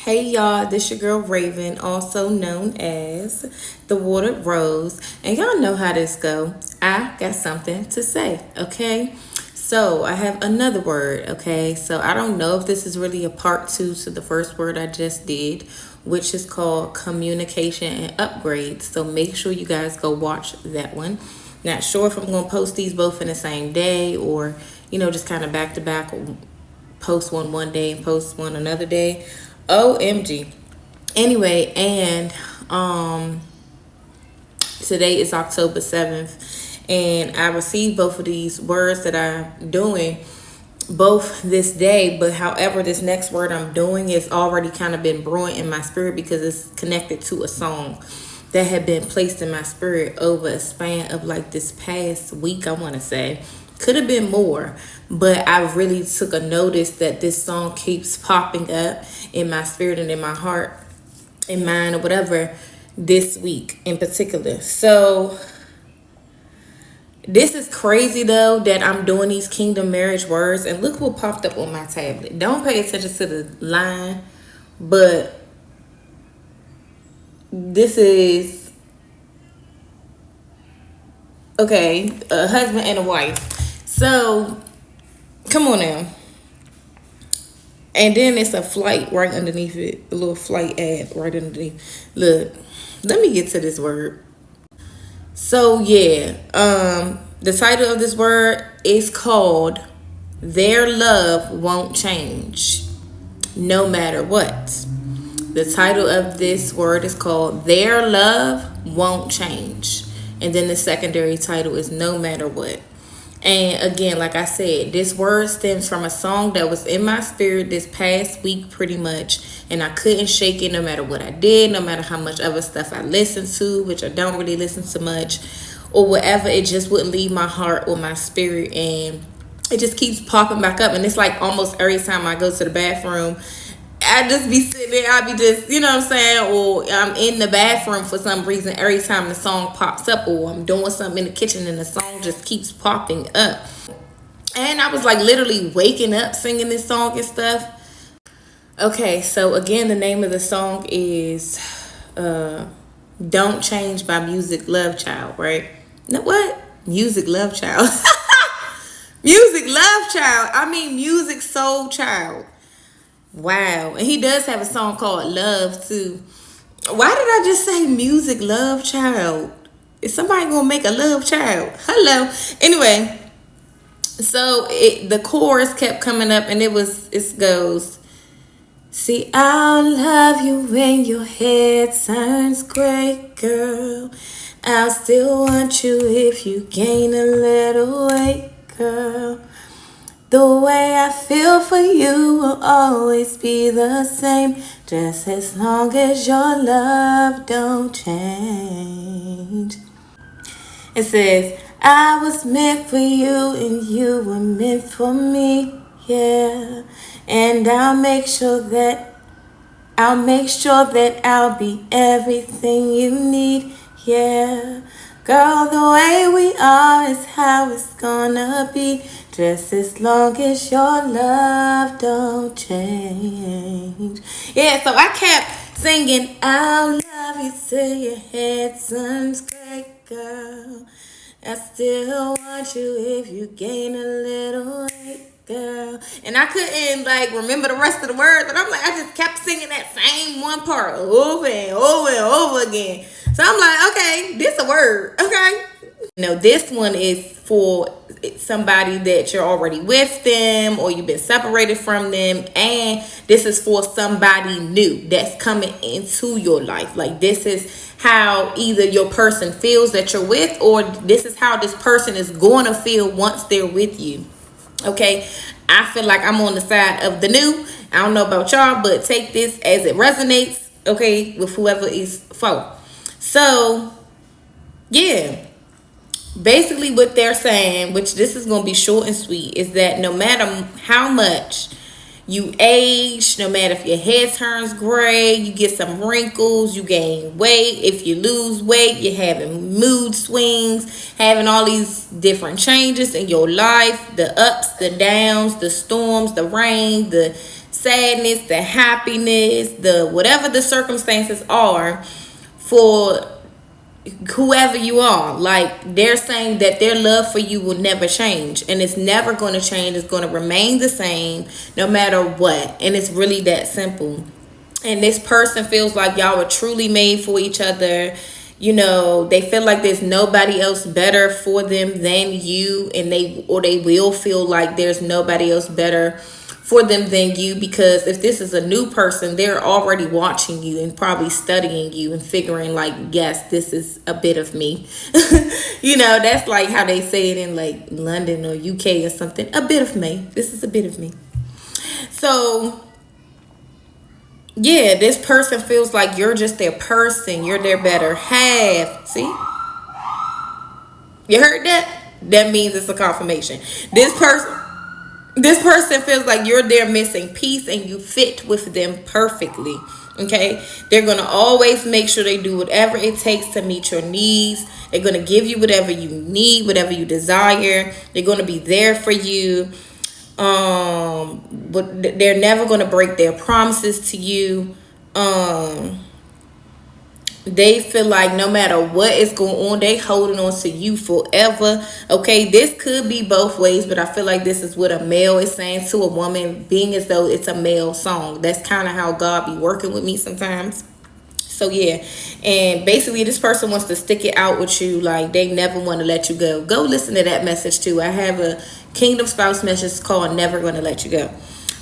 Hey y'all, this your girl Raven, also known as the Watered Rose, and y'all know how this go. I got something to say, okay? So I have another word, okay? So I don't know if this is really a part two to the first word I just did, which is called communication and upgrades. So make sure you guys go watch that one. Not sure if I'm gonna post these both in the same day or just kind of back to back, post one day and post one another day. OMG. Anyway, and today is October 7th, and I received both of these words that I'm doing both this day, but however, this next word I'm doing is already kind of been brewing in my spirit because it's connected to a song that had been placed in my spirit over a span of like this past week, I want to say. Could have been more, but I really took a notice that this song keeps popping up in my spirit and in my heart, in mind, or whatever, this week in particular. So this is crazy though that I'm doing these kingdom marriage words, and look what popped up on my tablet. Don't pay attention to the line, but this is okay, a husband and a wife. So come on now. And then it's a flight right underneath it, a little flight ad right underneath. Look, let me get to this word. So yeah, the title of this word is called "Their Love Won't Change, No Matter What." The title of this word is called "Their Love Won't Change," and then the secondary title is "No Matter What." And again, like I said, this word stems from a song that was in my spirit this past week pretty much. And I couldn't shake it no matter what I did, no matter how much other stuff I listened to, which I don't really listen to much, or whatever. It just wouldn't leave my heart or my spirit. And it just keeps popping back up. And it's like almost every time I go to the bathroom, I just be sitting there, I be just, you know what I'm saying? Or I'm in the bathroom for some reason every time the song pops up, or I'm doing something in the kitchen and the song just keeps popping up. And I was like literally waking up singing this song and stuff. Okay, so again, the name of the song is Don't Change by Musiq Love Child, right? No, what? Musiq Love Child. Musiq Love Child. I mean, Musiq Soul Child. Wow. And he does have a song called Love too. Why did I just say Musiq Love Child? Is somebody gonna make a love child? Hello. Anyway, so the chorus kept coming up and it goes, see, I'll love you when your head turns gray, girl. I'll still want you if you gain a little weight, girl. The way I feel for you will always be the same, just as long as your love don't change. It says, I was meant for you and you were meant for me, yeah. And I'll make sure that I'll be everything you need, yeah. Girl, the way we are is how it's gonna be, just as long as your love don't change. Yeah, so I kept singing, I'll love you till your head turns gray, girl. I still want you if you gain a little weight, girl. And I couldn't like remember the rest of the words, but I'm like, I just kept singing that same one part over and over and over again. So I'm like, okay, this a word, okay? This one is for somebody that you're already with them or you've been separated from them, and this is for somebody new that's coming into your life. Like, this is how either your person feels that you're with, or this is how this person is going to feel once they're with you. Okay, I feel like I'm on the side of the new. I don't know about y'all, but take this as it resonates, okay, with whoever is for. So yeah, basically what they're saying, which this is going to be short and sweet, is that no matter how much you age, no matter if your head turns gray, you get some wrinkles, you gain weight, if you lose weight, you're having mood swings, having all these different changes in your life, the ups, the downs, the storms, the rain, the sadness, the happiness, the whatever the circumstances are for whoever you are. Like, they're saying that their love for you will never change, and it's never going to change. It's going to remain the same no matter what, and it's really that simple. And this person feels like y'all are truly made for each other. You know, they feel like there's nobody else better for them than you, and they will feel like there's nobody else better for them than you, because if this is a new person, they're already watching you and probably studying you and figuring like, yes, this is a bit of me. You know, that's like how they say it in like London or UK or something, a bit of me. This is a bit of me. So yeah, this person feels like you're just their person, you're their better half. See, you heard that? That means it's a confirmation. This person feels like you're their missing piece and you fit with them perfectly. Okay? They're going to always make sure they do whatever it takes to meet your needs. They're going to give you whatever you need, whatever you desire. They're going to be there for you. But they're never going to break their promises to you. They feel like no matter what is going on, they holding on to you forever. Okay, this could be both ways, but I feel like this is what a male is saying to a woman, being as though it's a male song. That's kind of how God be working with me sometimes. So yeah, and basically this person wants to stick it out with you. Like, they never want to let you go. Go listen to that message too. I have a Kingdom Spouse message called Never Gonna Let You Go.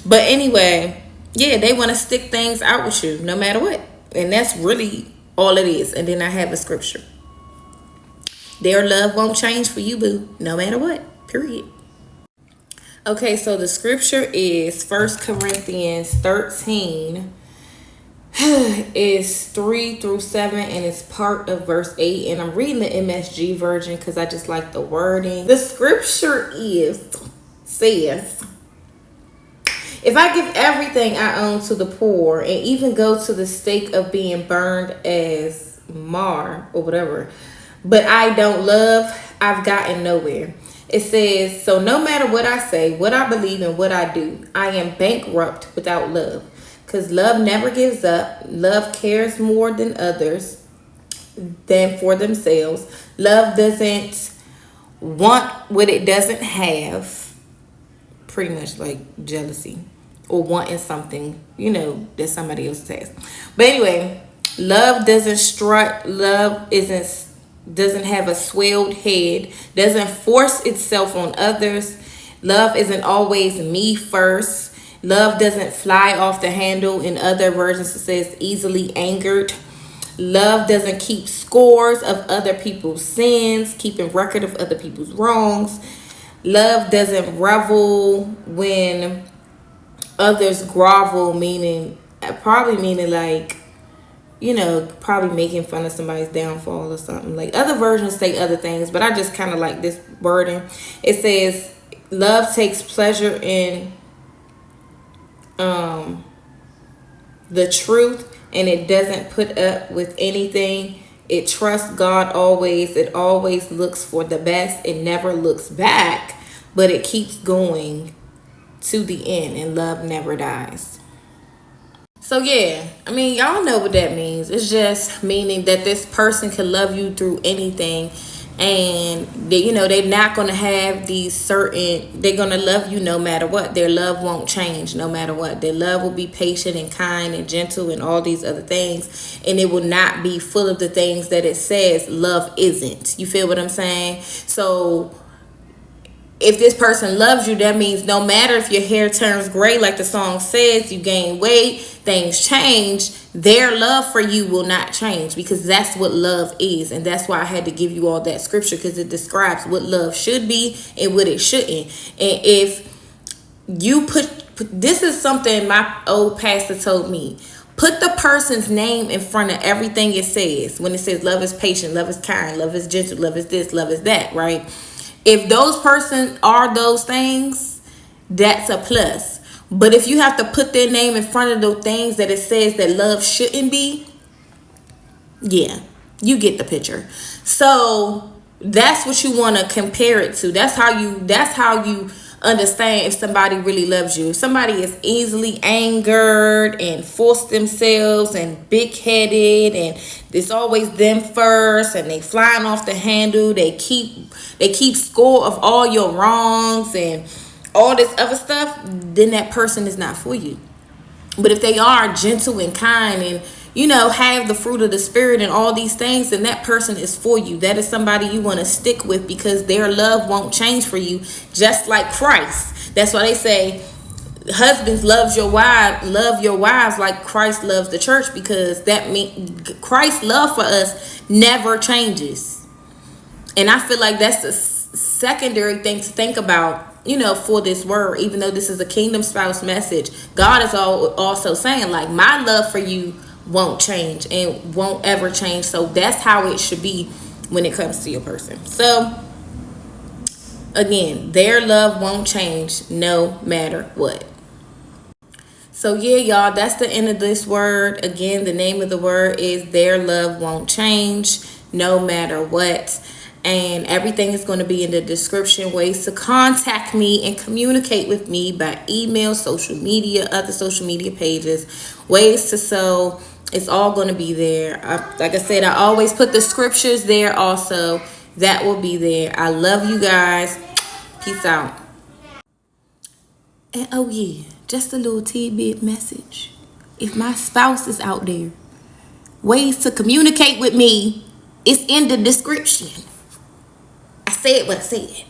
But anyway, yeah, they want to stick things out with you no matter what. And that's really all it is. And then I have a scripture. Their love won't change for you, boo, no matter what. Period. Okay, so the scripture is 1 Corinthians 13. Is 3-7, and it's part of verse 8, and I'm reading the MSG version because I just like the wording. The scripture says, if I give everything I own to the poor and even go to the stake of being burned as mar or whatever, but I don't love, I've gotten nowhere. It says, so no matter what I say, what I believe, and what I do, I am bankrupt without love. Because love never gives up. Love cares more than others than for themselves. Love doesn't want what it doesn't have. Pretty much like jealousy or wanting something, you know, that somebody else has. But anyway, love doesn't strut. Love doesn't have a swelled head. Doesn't force itself on others. Love isn't always me first. Love doesn't fly off the handle. In other versions, it says easily angered. Love doesn't keep scores of other people's sins, keeping record of other people's wrongs. Love doesn't revel when others grovel, probably meaning like, you know, probably making fun of somebody's downfall or something. Like, other versions say other things, but I just kind of like this wording. It says, love takes pleasure in the truth, and it doesn't put up with anything. It trusts God always. It always looks for the best. It never looks back, but it keeps going to the end, and love never dies. So yeah, I mean, y'all know what that means. It's just meaning that this person can love you through anything, and they, you know, they're not going to have these certain, they're going to love you no matter what. Their love won't change no matter what. Their love will be patient and kind and gentle and all these other things, and it will not be full of the things that it says love isn't. You feel what I'm saying? So if this person loves you, that means no matter if your hair turns gray, like the song says, you gain weight, things change, their love for you will not change, because that's what love is. And that's why I had to give you all that scripture, because it describes what love should be and what it shouldn't. And if you put this is something my old pastor told me, put the person's name in front of everything it says. When it says love is patient, love is kind, love is gentle, love is this, love is that, right? If those persons are those things, that's a plus. But if you have to put their name in front of the things that it says that love shouldn't be, yeah, you get the picture. So that's what you want to compare it to. That's how you understand if somebody really loves you. If somebody is easily angered and force themselves and big-headed and it's always them first and they flying off the handle, they keep score of all your wrongs and all this other stuff, then that person is not for you. But if they are gentle and kind and, have the fruit of the spirit and all these things, then that person is for you. That is somebody you want to stick with because their love won't change for you, just like Christ. That's why they say, husbands, love your wives like Christ loves the church, because that means Christ's love for us never changes. And I feel like that's a secondary thing to think about, for this word. Even though this is a kingdom spouse message, God is also saying, like, my love for you won't change and won't ever change. So that's how it should be when it comes to your person. So again, their love won't change no matter what. So yeah, y'all, that's the end of this word. Again, the name of the word is their love won't change no matter what. And everything is going to be in the description. Ways to contact me and communicate with me by email, social media, other social media pages, ways to sow. It's all going to be there. Like I said, I always put the scriptures there also. That will be there. I love you guys. Peace out. And oh yeah, just a little tidbit message. If my spouse is out there, ways to communicate with me, it's in the description. I said what I said.